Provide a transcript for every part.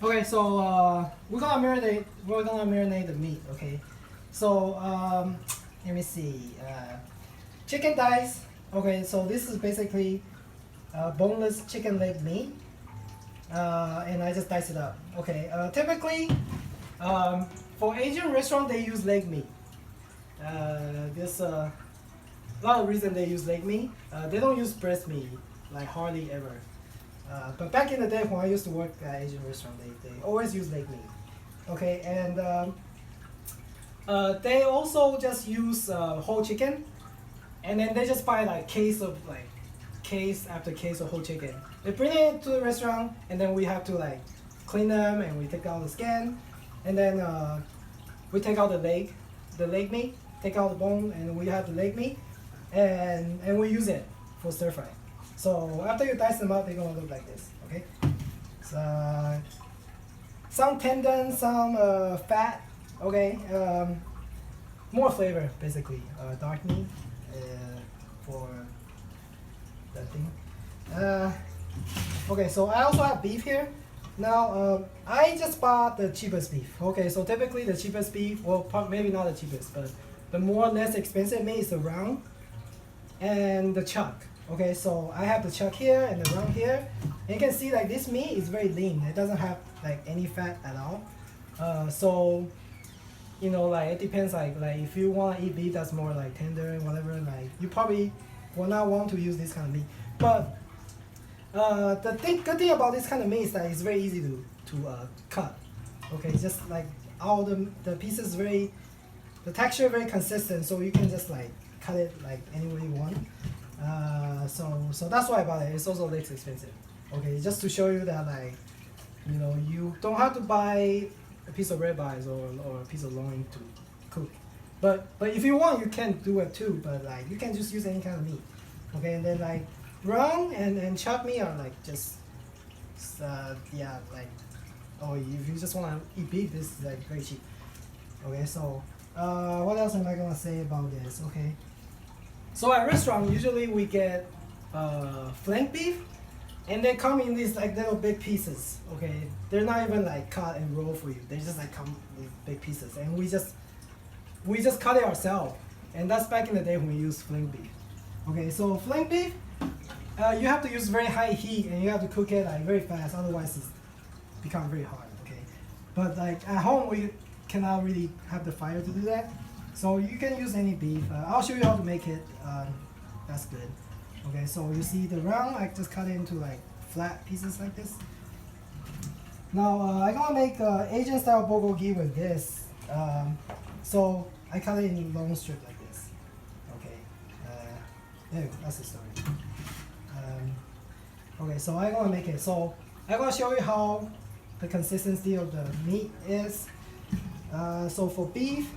Okay, so we're gonna marinate the meat. Okay, so let me see. Chicken thighs. Okay, so this is basically boneless chicken leg meat, and I just dice it up. Okay, typically for Asian restaurant they use leg meat. There's a lot of reason they use leg meat. They don't use breast meat, like hardly ever. But back in the day when I used to work at Asian restaurant, they always use leg meat. Okay, and they also just use whole chicken, and then they just buy like case after case of whole chicken. They bring it to the restaurant, and then we have to like clean them, and we take out the skin, and then we take out the leg meat, take out the bone, and we have the leg meat, and we use it for stir fry. So after you dice them up, they're gonna look like this. Okay. So some tendon, some fat. Okay. More flavor basically. Dark meat for that thing. Okay. So I also have beef here. Now I just bought the cheapest beef. Okay. So typically the cheapest beef, well maybe not the cheapest, but the more or less expensive meat is the round and the chuck. Okay, so I have the chuck here and the round here. And you can see like this meat is very lean. It doesn't have like any fat at all. So you know, like it depends. Like if you want to eat beef that's more like tender and whatever, like you probably will not want to use this kind of meat. But the good thing about this kind of meat is that it's very easy to cut. Okay, just like all the pieces the texture very consistent, so you can just like cut it like any way you want. So that's why I bought it. It's also less expensive. Okay, just to show you that like, you know, you don't have to buy a piece of ribeyes or a piece of loin to cook. But if you want, you can do it too. But like you can just use any kind of meat. Okay, and then like round and chuck meat are like just yeah, like, oh, if you just want to eat beef, this is like very cheap. Okay, so what else am I gonna say about this? Okay. So at restaurant, usually we get flank beef, and they come in these like little big pieces. Okay, they're not even like cut and roll for you. They just like come with big pieces, and we just cut it ourselves. And that's back in the day when we used flank beef. Okay, so flank beef, you have to use very high heat, and you have to cook it like very fast. Otherwise, it's become very hard. Okay, but like at home, we cannot really have the fire to do that. So you can use any beef. I'll show you how to make it. That's good. Okay, so you see the round, I just cut it into like flat pieces like this. Now I'm gonna make Asian style bulgogi with this. So I cut it in long strip like this. Okay, there, that's the story. Okay, so I'm gonna make it. So I'm gonna show you how the consistency of the meat is. So for beef,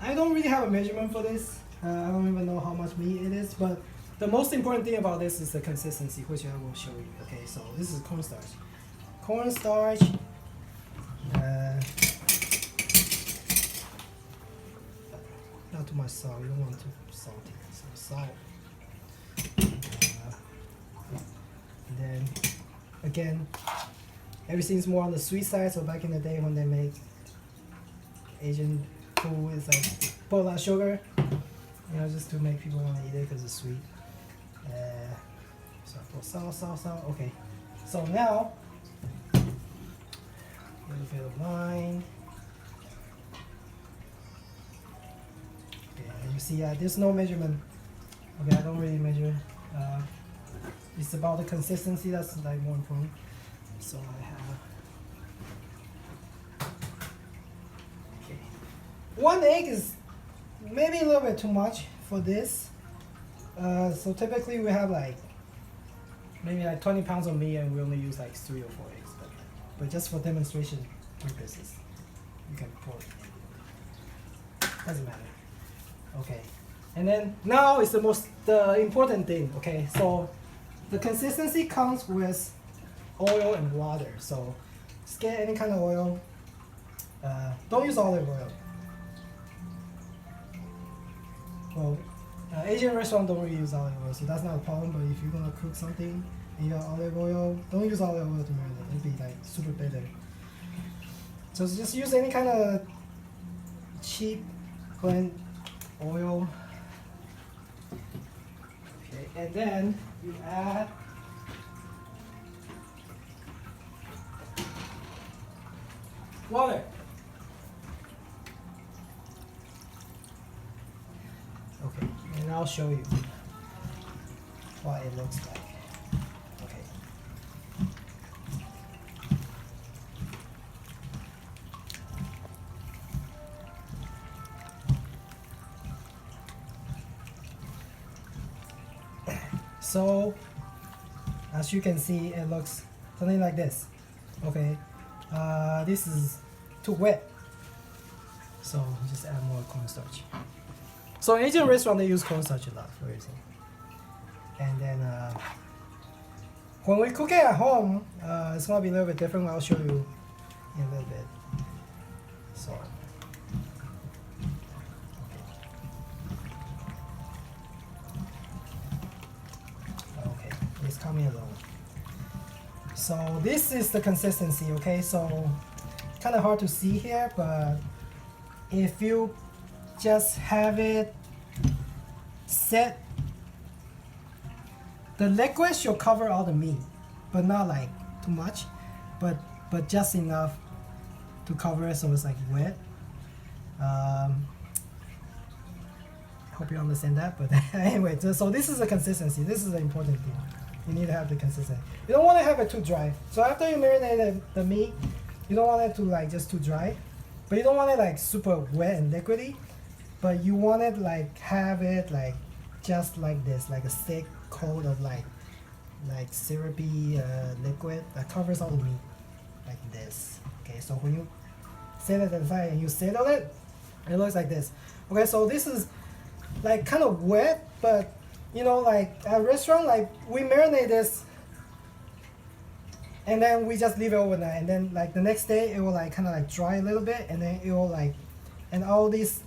I don't really have a measurement for this. I don't even know how much meat it is, but the most important thing about this is the consistency, which I will show you. Okay, so this is cornstarch. Cornstarch. Not too much salt. You don't want too salty. So salt. And then again, everything's more on the sweet side. So back in the day when they make Asian food, it's like put a lot of sugar, you know, just to make people want to eat it because it's sweet. So I put salt. Okay. So now a little bit of lime. Okay, and you see, there's no measurement. Okay, I don't really measure. It's about the consistency that's like more important. So I have, okay, 1 egg is maybe a little bit too much for this. So typically we have like maybe like 20 pounds of meat, and we only use like 3 or 4 eggs. But just for demonstration purposes, you can pour it. Doesn't matter. Okay, and then now is the important thing. Okay, so the consistency comes with oil and water. So just get any kind of oil. Don't use olive oil. Well, Asian restaurant don't really use olive oil, so that's not a problem. But if you're gonna cook something and you got olive oil, don't use olive oil to marinate. It'd be like super bitter. So just use any kind of cheap blend oil. Okay, and then you add water. Okay, and I'll show you what it looks like. Okay. So, as you can see, it looks something like this. Okay, this is too wet, so just add more cornstarch. So Asian restaurant they use cornstarch a lot for reason. And then when we cook it at home, it's gonna be a little bit different. I'll show you in a little bit. So. Okay, it's coming along. So this is the consistency, okay? So kind of hard to see here, but if you just have it set, the liquid should cover all the meat, but not like too much, but just enough to cover it so it's like wet. I hope you understand that, but anyway, so this is the consistency. This is the important thing. You need to have the consistency. You don't want to have it too dry. So after you marinate the meat, you don't want it to like just too dry, but you don't want it like super wet and liquidy, but you want it like have it like just like this, like a thick coat of like syrupy liquid that covers all the meat, like this. Okay, so when you set it aside and you sit on it, it looks like this. Okay, so this is like kind of wet, but you know, like at a restaurant, like we marinate this and then we just leave it overnight, and then like the next day it will like kind of like dry a little bit, and then it will like, and all these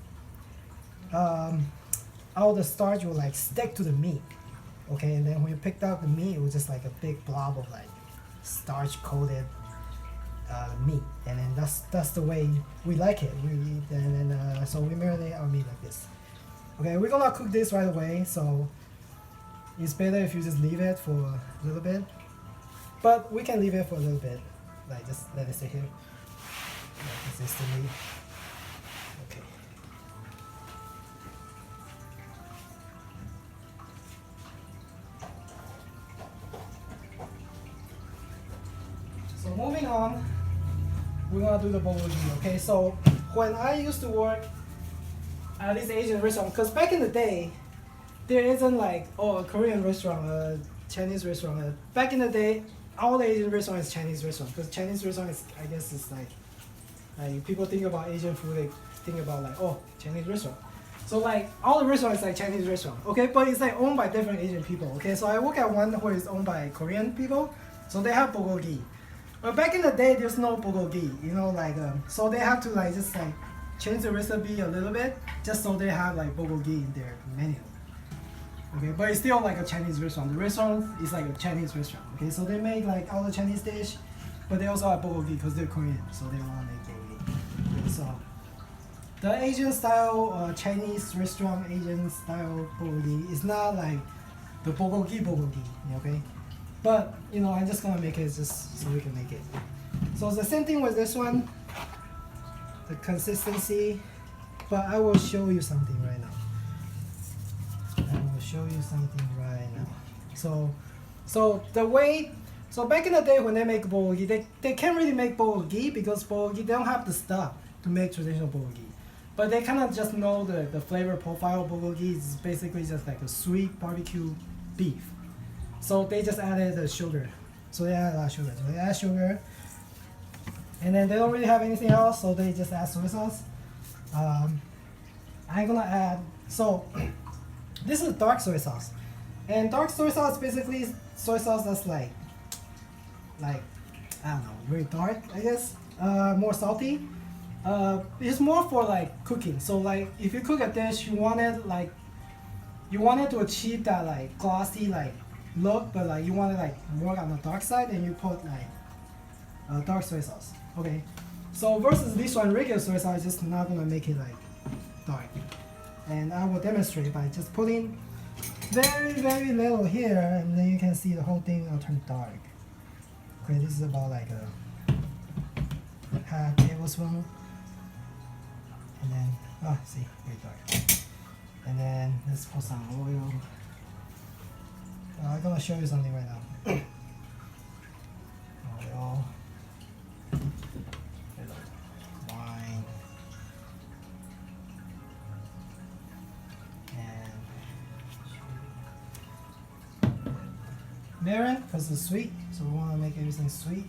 all the starch will like stick to the meat. Okay, and then when you picked out the meat, it was just like a big blob of like starch coated meat, and then that's the way we like it. So we marinate our meat like this. Okay, we're gonna cook this right away, so it's better if you just leave it for a little bit. But we can leave it for a little bit, like just let it sit here consistently. Okay. So moving on, we're gonna do the bulgogi. Okay, so when I used to work at this Asian restaurant, because back in the day, there isn't like a Korean restaurant, a Chinese restaurant. Back in the day, all the Asian restaurant is Chinese restaurant, because Chinese restaurant is, I guess, it's like people think about Asian food, they think about like, oh, Chinese restaurant. So like all the restaurants like Chinese restaurant, okay, but it's like owned by different Asian people. Okay, so I work at one where it's owned by Korean people, so they have bulgogi. But back in the day, there's no bulgogi, you know, like so they have to like just like change the recipe a little bit, just so they have like bulgogi in their menu. Okay, but it's still like a Chinese restaurant. The restaurant is like a Chinese restaurant. Okay, so they make like all the Chinese dish, but they also have bulgogi because they're Korean, so they want to make bulgogi. Okay, so the Asian style Chinese restaurant Asian style bulgogi is not like the bulgogi, okay? But you know, I'm just gonna make it just so we can make it. So it's the same thing with this one, the consistency, but I will show you something right now. Show you something right now. So the way, so back in the day when they make bulgogi, they can't really make bulgogi because bulgogi, they don't have the stuff to make traditional bulgogi. But they kind of just know the flavor profile of bulgogi is basically just like a sweet barbecue beef. So they just added the sugar. So they add a lot of sugar. So they add sugar, and then they don't really have anything else, so they just add soy sauce. I'm gonna add, so this is dark soy sauce, and dark soy sauce basically is soy sauce that's like I don't know, very dark, I guess, more salty. It's more for like cooking. So like if you cook a dish, you want it like you wanted to achieve that like glossy like look, but like you want it like more on the dark side, and you put like dark soy sauce. Okay, so versus this one, regular soy sauce is just not gonna make it like dark. And I will demonstrate by just putting very little here, and then you can see the whole thing will turn dark. Okay, this is about like a half tablespoon, and then see, very dark. And then let's put some oil. I'm gonna show you something right now. Oil, wine, and marin, because it's sweet, so we want to make everything sweet.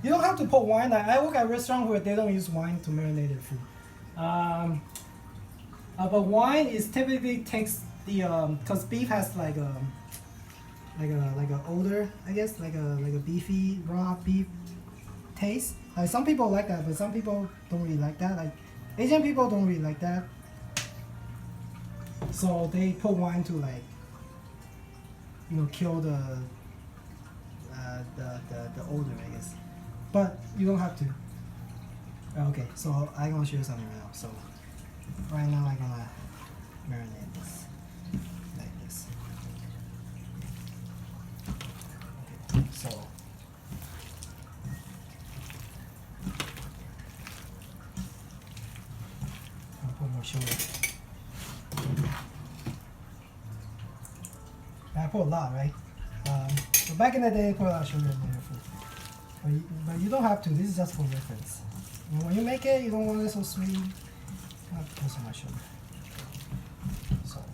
You don't have to put wine. I work at a restaurant where they don't use wine to marinate their food. But wine is typically takes the because beef has like a odor, I guess, like a beefy raw beef taste. Like some people like that, but some people don't really like that. Like Asian people don't really like that, so they put wine to like kill the odor, I guess. But you don't have to. Okay, so I'm gonna show you something right now. So right now I'm gonna marinate this like this. Okay, so I'll put more sugar. I put a lot, right? So back in the day, I put a lot of sugar in your food. But you don't have to. This is just for reference. When you make it, you don't want it so sweet. Not put so much sugar. So,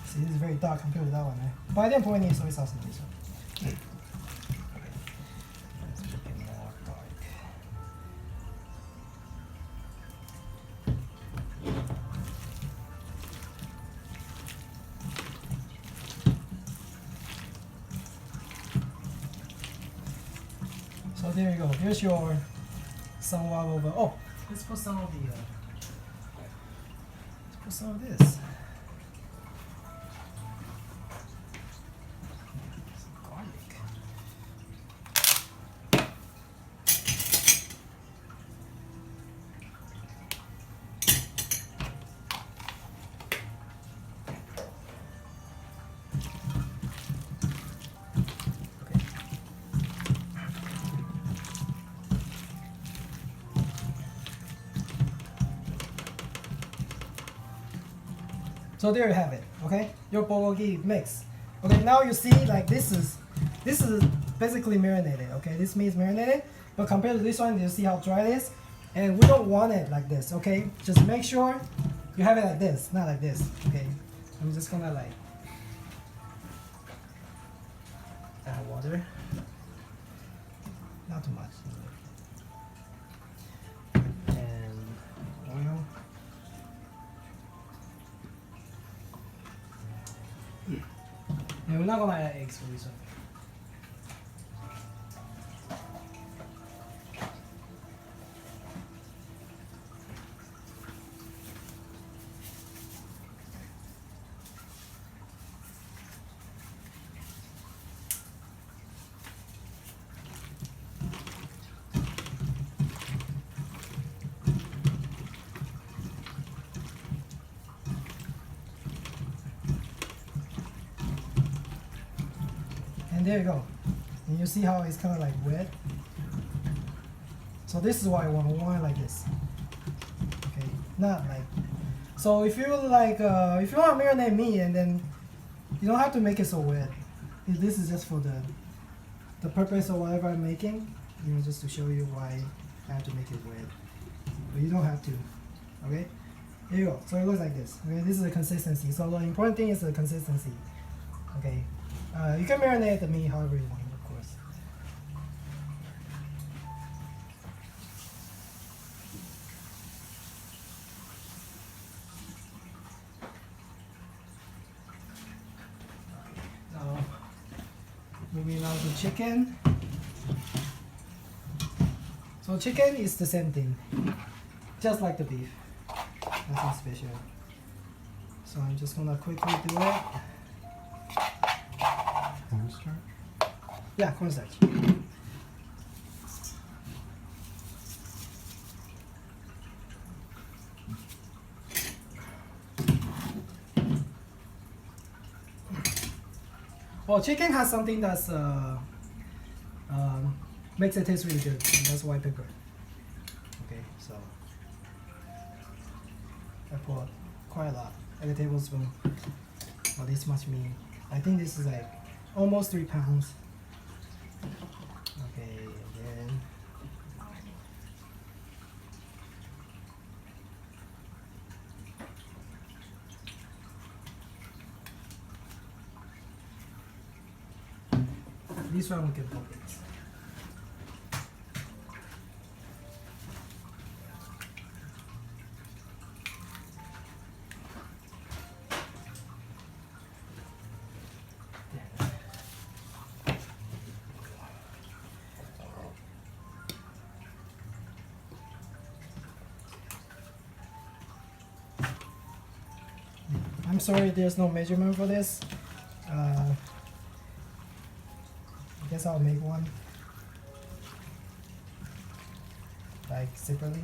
see, this is very dark compared to that one, right? But I didn't put any soy sauce in this one. Okay. Let's make it more dark. So there you go. Here's your somewhat over. Oh, let's put some of the. Let's put some of this. Some garlic. So there you have it, okay? Your bulgogi mix. Okay, now you see like this is basically marinated, okay? This meat is marinated, but compared to this one, you see how dry it is? And we don't want it like this, okay? Just make sure you have it like this, not like this, okay? I'm just gonna like add water. Not too much. And oil. Yeah, we're not gonna add eggs for this one. And there you go. And you see how it's kind of like wet. So this is why I want it like this. Okay, not like. So if you like, if you want to marinate meat, and then you don't have to make it so wet. This is just for the purpose of whatever I'm making. Just to show you why I have to make it wet. But you don't have to. Okay. There you go. So it looks like this. Okay, this is the consistency. So the important thing is the consistency. Okay. You can marinate the meat however you want, of course. Now, moving on to chicken. So chicken is the same thing, just like the beef. Nothing special. So I'm just gonna quickly do it. Cornstarch? Yeah, cornstarch. Well, chicken has something that's makes it taste really good, and that's white pepper. Okay, so I put quite a lot, like a tablespoon of this much meat. I think this is like almost 3 pounds. Okay, and then this one we can put this. I'm sorry, there's no measurement for this. I guess I'll make one, like separately,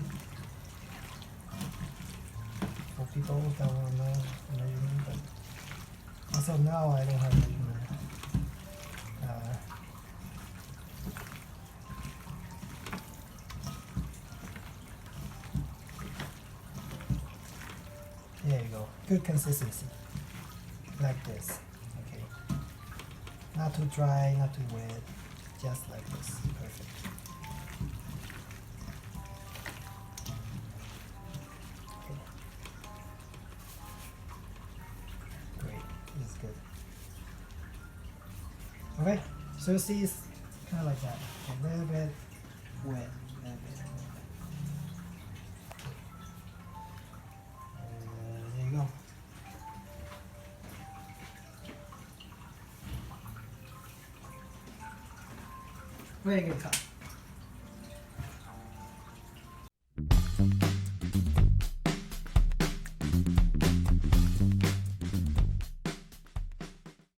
for people that want to know the measurement. But as of now, I don't have measurement. There you go. Good consistency. Like this. Okay. Not too dry, not too wet. Just like this. Perfect. Okay. Great. This is good. Okay. So you see it's kind of like that. A little bit wet. A little bit. There you go. Very good cut.